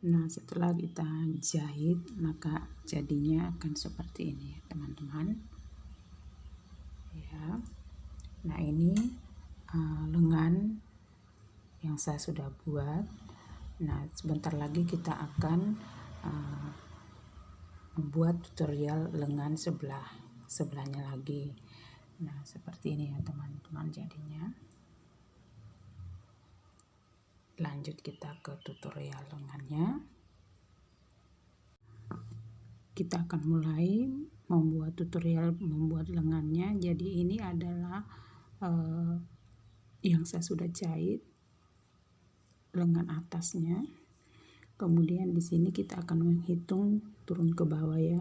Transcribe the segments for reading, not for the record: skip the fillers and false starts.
Nah, setelah kita jahit, maka jadinya akan seperti ini, teman-teman. Ya. Nah, ini lengan yang saya sudah buat. Nah, sebentar lagi kita akan membuat tutorial lengan sebelahnya lagi. Nah, seperti ini ya teman-teman jadinya. Lanjut kita ke tutorial lengannya. Kita akan mulai membuat tutorial membuat lengannya. Jadi ini adalah yang saya sudah jahit lengan atasnya. Kemudian di sini kita akan menghitung turun ke bawah ya.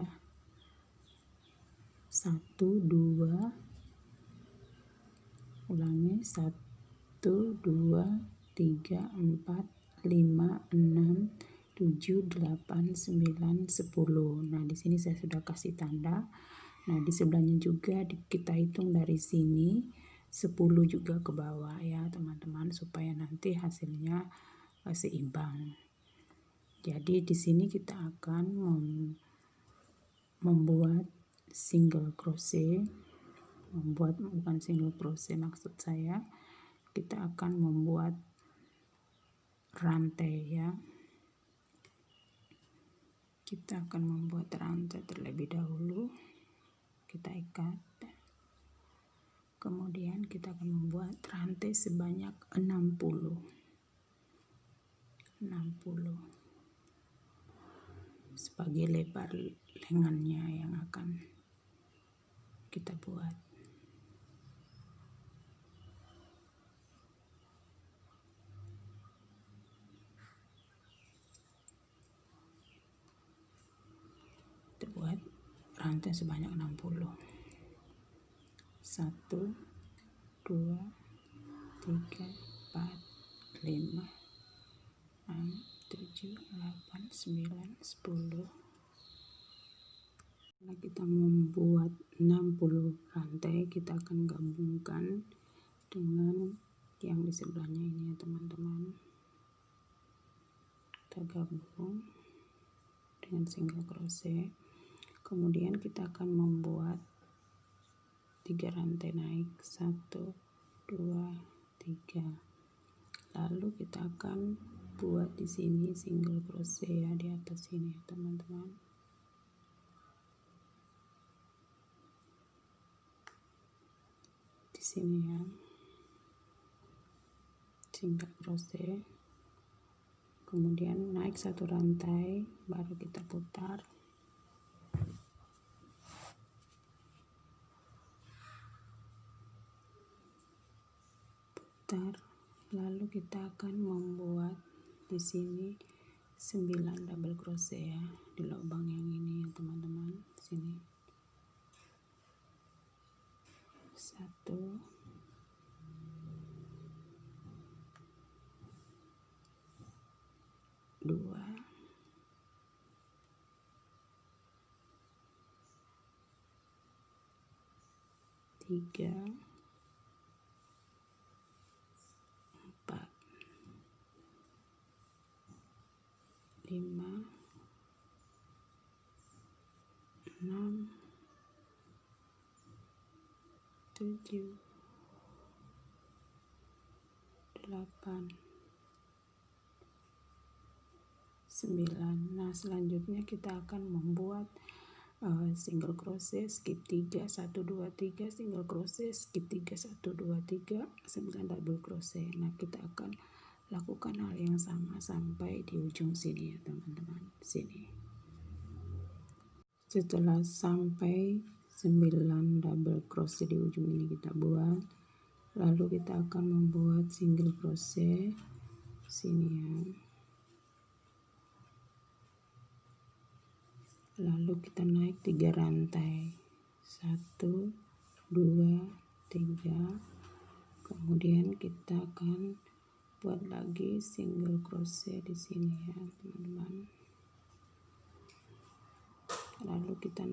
1, 2, ulangi 1, 2, 3, 4, 5, 6, 7, 8, 9, 10. Nah, di sini saya sudah kasih tanda. Nah, di sebelahnya juga kita hitung dari sini 10 juga ke bawah ya, teman-teman, supaya nanti hasilnya seimbang. Jadi di sini kita akan membuat single crochet, bukan single crochet maksud saya, kita akan membuat rantai ya. Kita akan membuat rantai terlebih dahulu, kita ikat, kemudian kita akan membuat rantai sebanyak 60 sebagai lebar lengannya yang akan kita buat. Kita buat rantai sebanyak 60. 1, 2, 3, 4, 5, 6, 7, 8, 9, 10. Nah, kita membuat 60 rantai, kita akan gabungkan dengan yang di sebelahnya ini ya teman-teman. Kita gabung dengan single crochet. Kemudian kita akan membuat 3 rantai naik, 1, 2, 3. Lalu kita akan buat di sini single crochet ya di atas sini ya teman-teman. Di sini ya. Single crochet. Kemudian naik 1 rantai, baru kita putar. Lalu kita akan membuat di sini 9 double crochet ya di lubang yang ini ya teman-teman. Sini 1, 2, 3, 4, 5, 6, 7, 8, 9. Nah, selanjutnya kita akan membuat single crochet, skip 3, 1, 2, 3, single crochet, skip 3, 1, 2, 3, 9 double crochet. Nah, kita akan lakukan hal yang sama sampai di ujung sini ya teman-teman. Sini. Setelah sampai 9 double crochet di ujung ini kita buat, lalu kita akan membuat single crochet sini ya. Lalu kita naik 3 rantai, 1, 2, 3. Kemudian kita akan buat lagi single crochet di sini ya teman-teman. Lalu kita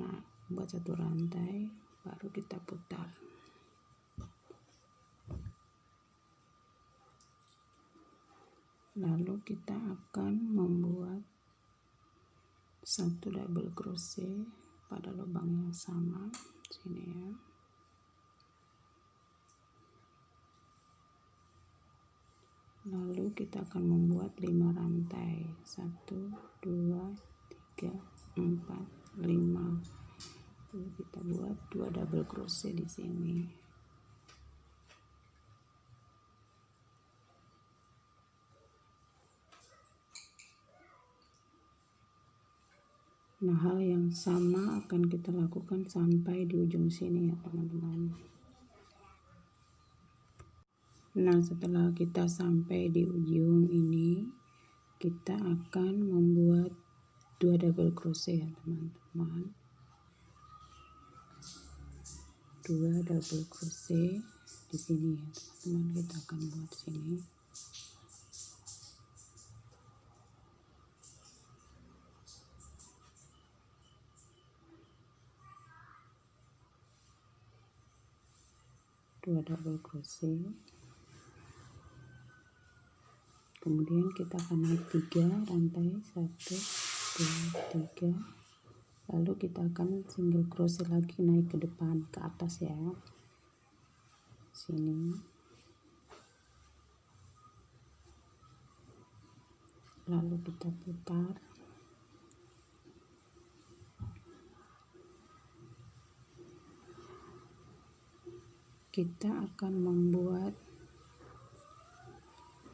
buat 1 rantai, baru kita putar. Lalu kita akan membuat 1 double crochet pada lubang yang sama sini ya. Lalu kita akan membuat 5 rantai. 1 2 3 4 5. Lalu kita buat 2 double crochet di sini. Nah, hal yang sama akan kita lakukan sampai di ujung sini ya teman-teman. Nah, setelah kita sampai di ujung ini, kita akan membuat 2 double crochet ya teman-teman. 2 double crochet di sini ya teman-teman, kita akan buat sini. Dua double crochet, kemudian kita akan naik 3 rantai, 1 2 3, lalu kita akan single crochet lagi naik ke depan ke atas ya, sini, lalu kita putar. Kita akan membuat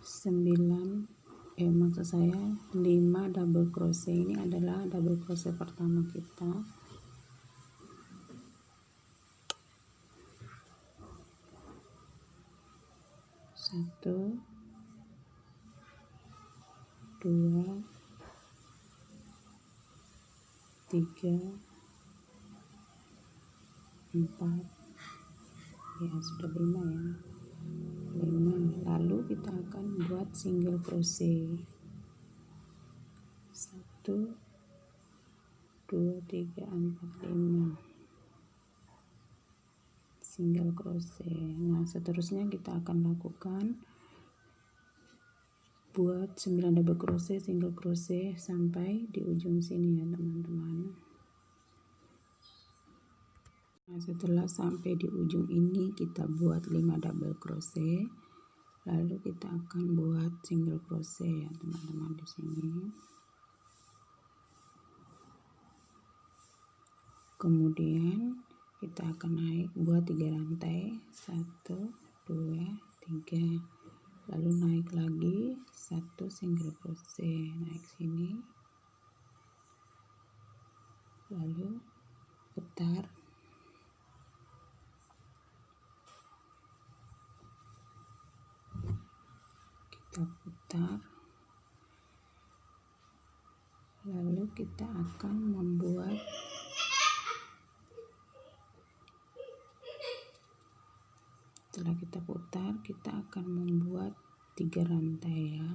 5 double crochet. Ini adalah double crochet pertama kita. Satu, 2, 3, 4, ya sudah 5 ya, 5. Lalu kita akan buat single crochet 1 2 3 4 5 single crochet. Nah, seterusnya kita akan lakukan buat 9 double crochet single crochet sampai di ujung sini ya teman-teman. Nah, setelah sampai di ujung ini kita buat 5 double crochet, lalu kita akan buat single crochet ya teman-teman di sini. Kemudian kita akan naik buat 3 rantai, 1 2 3, lalu naik lagi 1 single crochet, naik sini, lalu putar. Kita putar, lalu kita akan membuat setelah kita putar, kita akan membuat 3 rantai ya.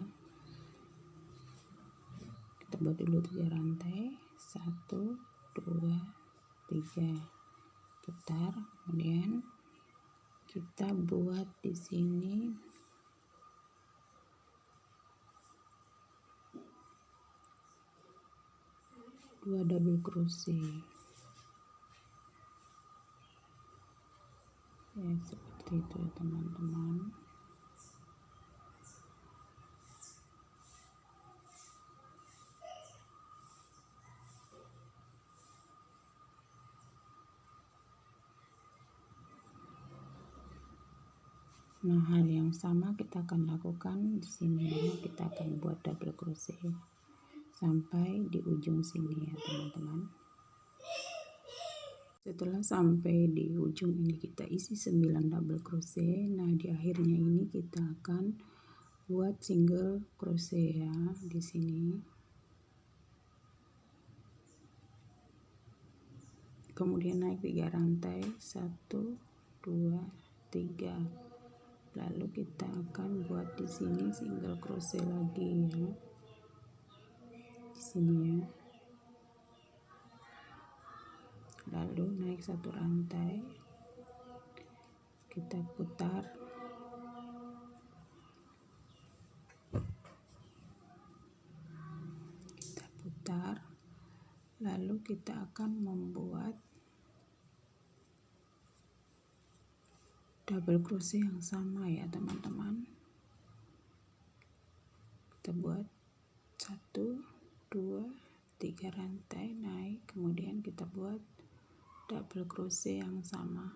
Kita buat dulu 3 rantai, 1 2 3, putar, kemudian kita buat di sini 2 double crochet ya, seperti itu ya teman-teman. Nah, hal yang sama kita akan lakukan di sini. Kita akan buat double crochet sampai di ujung sini ya teman-teman. Setelah sampai di ujung ini kita isi 9 double crochet. Nah, di akhirnya ini kita akan buat single crochet ya di sini. Kemudian naik 3 rantai, 1 2 3. Lalu kita akan buat di sini single crochet lagi ya. Di sini ya. Lalu naik 1 rantai, kita putar, Lalu kita akan membuat double crochet yang sama ya teman-teman. Kita buat 1, 2, 3 rantai naik, kemudian kita buat double crochet yang sama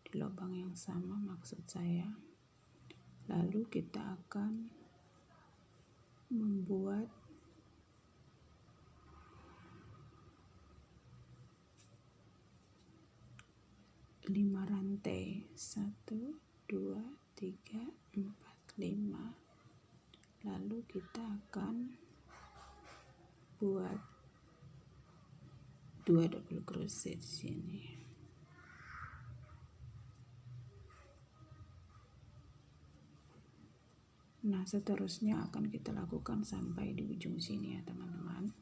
di lubang yang sama maksud saya. Lalu kita akan membuat 5 rantai, 1, 2, 3, 4, 5. Lalu kita akan buat 2 double crochet di sini. Nah, seterusnya akan kita lakukan sampai di ujung sini ya teman-teman.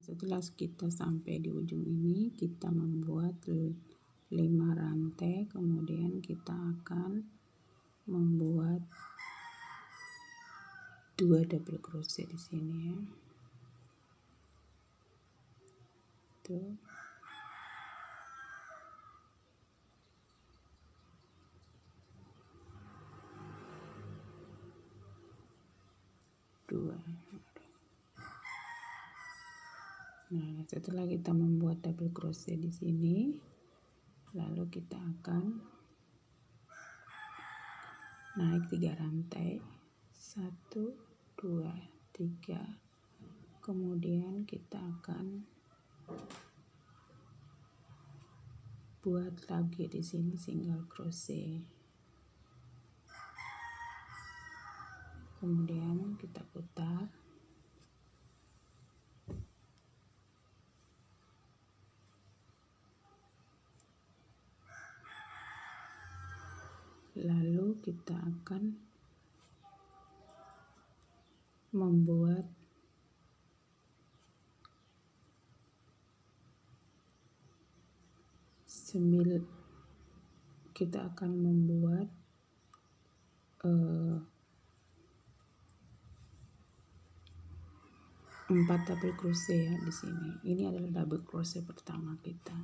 Setelah kita sampai di ujung ini, kita membuat 5 rantai, kemudian kita akan membuat 2 double crochet di sini ya. Tuh. Nah, setelah kita membuat double crochet di sini, lalu kita akan naik 3 rantai, 1, 2, 3. Kemudian kita akan buat lagi di sini single crochet. Kemudian kita putar. Lalu kita akan membuat kita akan membuat 4 double crochet ya di sini. Ini adalah double crochet pertama kita.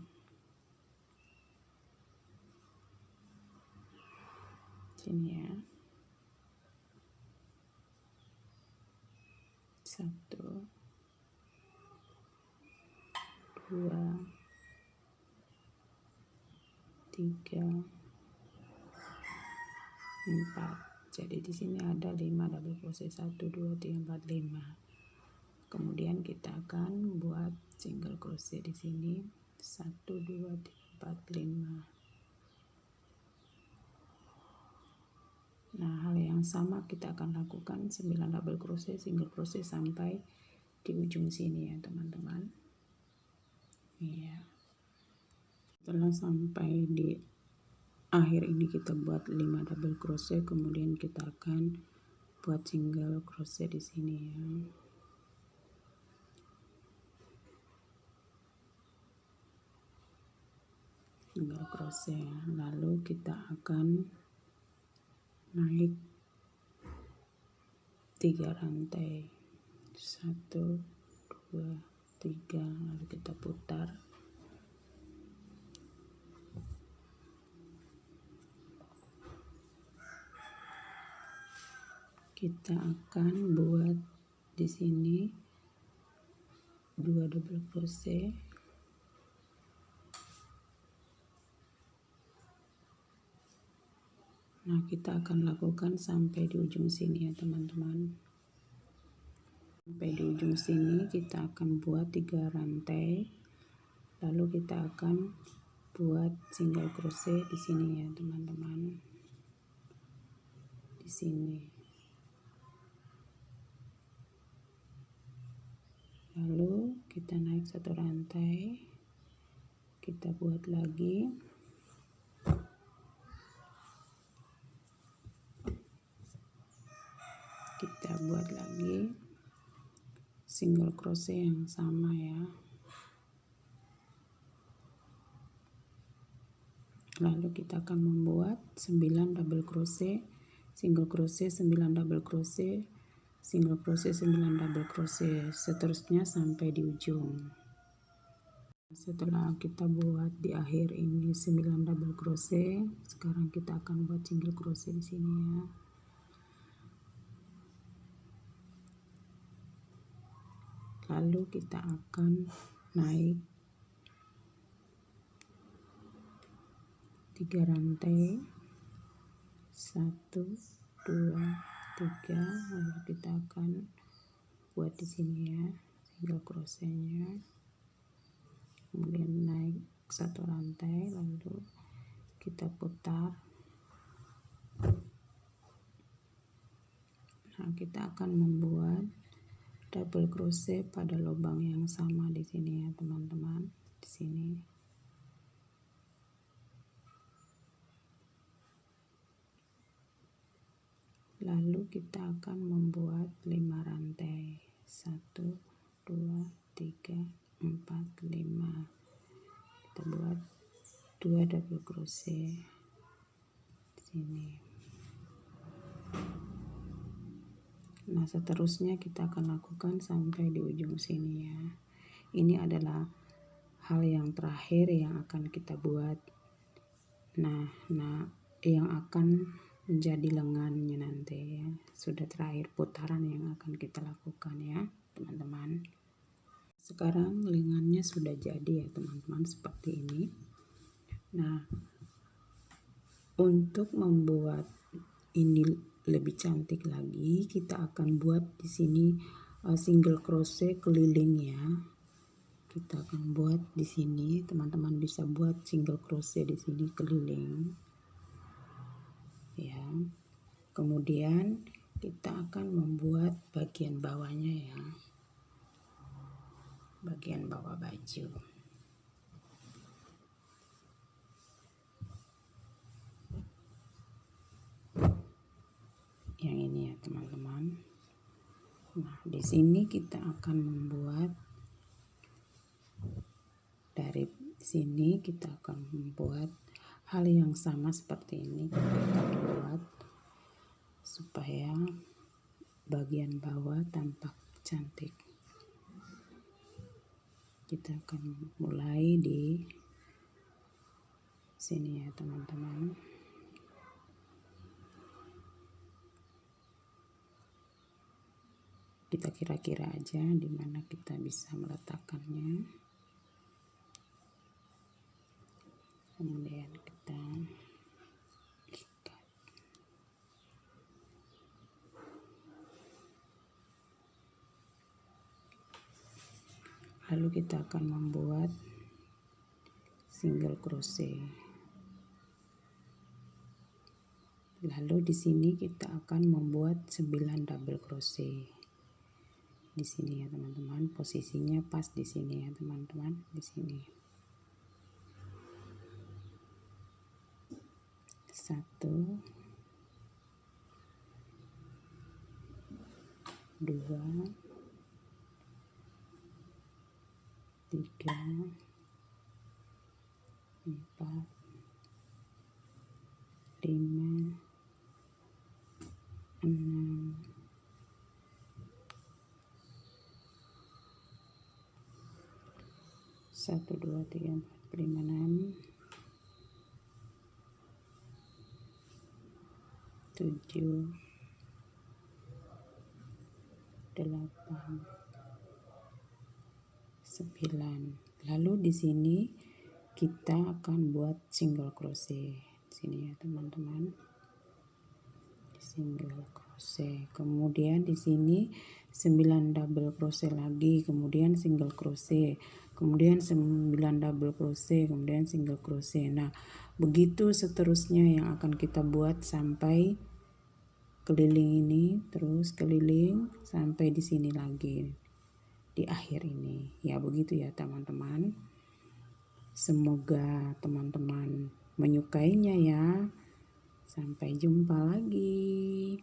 Sini ya. 1, 2, 3, 4. Jadi di sini ada 5 double crochet, 1, 2, 3, 4, 5. Kemudian kita akan buat single crochet di sini 1, 2, 3, 4, 5. Nah, hal yang sama kita akan lakukan 9 double crochet single crochet sampai di ujung sini ya teman-teman. Iya. Setelah sampai di akhir ini kita buat 5 double crochet, kemudian kita akan buat single crochet di sini ya. Single crochet, lalu kita akan naik 3 rantai, 1, 2, 3, lalu kita putar. Kita akan buat di sini 2 double crochet. Nah, kita akan lakukan sampai di ujung sini ya teman-teman. Sampai di ujung sini kita akan buat 3 rantai. Lalu kita akan buat single crochet di sini ya teman-teman. Di sini. Lalu kita naik 1 rantai. Kita buat lagi. Kita buat lagi single crochet yang sama ya. Lalu kita akan membuat 9 double crochet single crochet, 9 double crochet, single crochet, 9 double crochet, seterusnya sampai di ujung. Setelah kita buat di akhir ini 9 double crochet, sekarang kita akan buat single crochet di sini ya. Lalu kita akan naik 3 rantai, 1 2 3, lalu kita akan buat di sini ya single crochetnya, kemudian naik 1 rantai, lalu kita putar. Nah, kita akan membuat double crochet pada lubang yang sama di sini ya teman-teman, di sini. Lalu kita akan membuat 5 rantai, 1 2 3 4 5. Kita buat 2 double crochet di sini. Nah, seterusnya kita akan lakukan sampai di ujung sini ya. Ini adalah hal yang terakhir yang akan kita buat. Nah yang akan menjadi lengannya nanti ya. Sudah terakhir putaran yang akan kita lakukan ya teman-teman. Sekarang lengannya sudah jadi ya teman-teman, seperti ini. Nah, untuk membuat ini lebih cantik lagi, kita akan buat di sini single crochet keliling ya. Kita akan buat di sini, teman-teman bisa buat single crochet di sini keliling ya. Kemudian kita akan membuat bagian bawahnya ya, bagian bawah baju. Yang ini ya teman-teman. Nah, di sini kita akan membuat, dari sini kita akan membuat hal yang sama seperti ini. Kita akan buat supaya bagian bawah tampak cantik. Kita akan mulai di sini ya teman-teman. Kita kira-kira aja di mana kita bisa meletakkannya. Kemudian kita ikat. Lalu kita akan membuat single crochet. Lalu di sini kita akan membuat 9 double crochet. Di sini ya teman-teman, posisinya pas di sini ya teman-teman, di sini. 1 2 3 4 5 6 1 2 3 4 5 6 7 8 9. Lalu di sini kita akan buat single crochet di sini ya teman-teman, single crochet. Kemudian di sini 9 double crochet lagi, kemudian single crochet, kemudian 9 double crochet, kemudian single crochet. Nah, begitu seterusnya yang akan kita buat sampai keliling ini, terus keliling sampai di sini lagi di akhir ini ya. Begitu ya teman-teman. Semoga teman-teman menyukainya ya. Sampai jumpa lagi.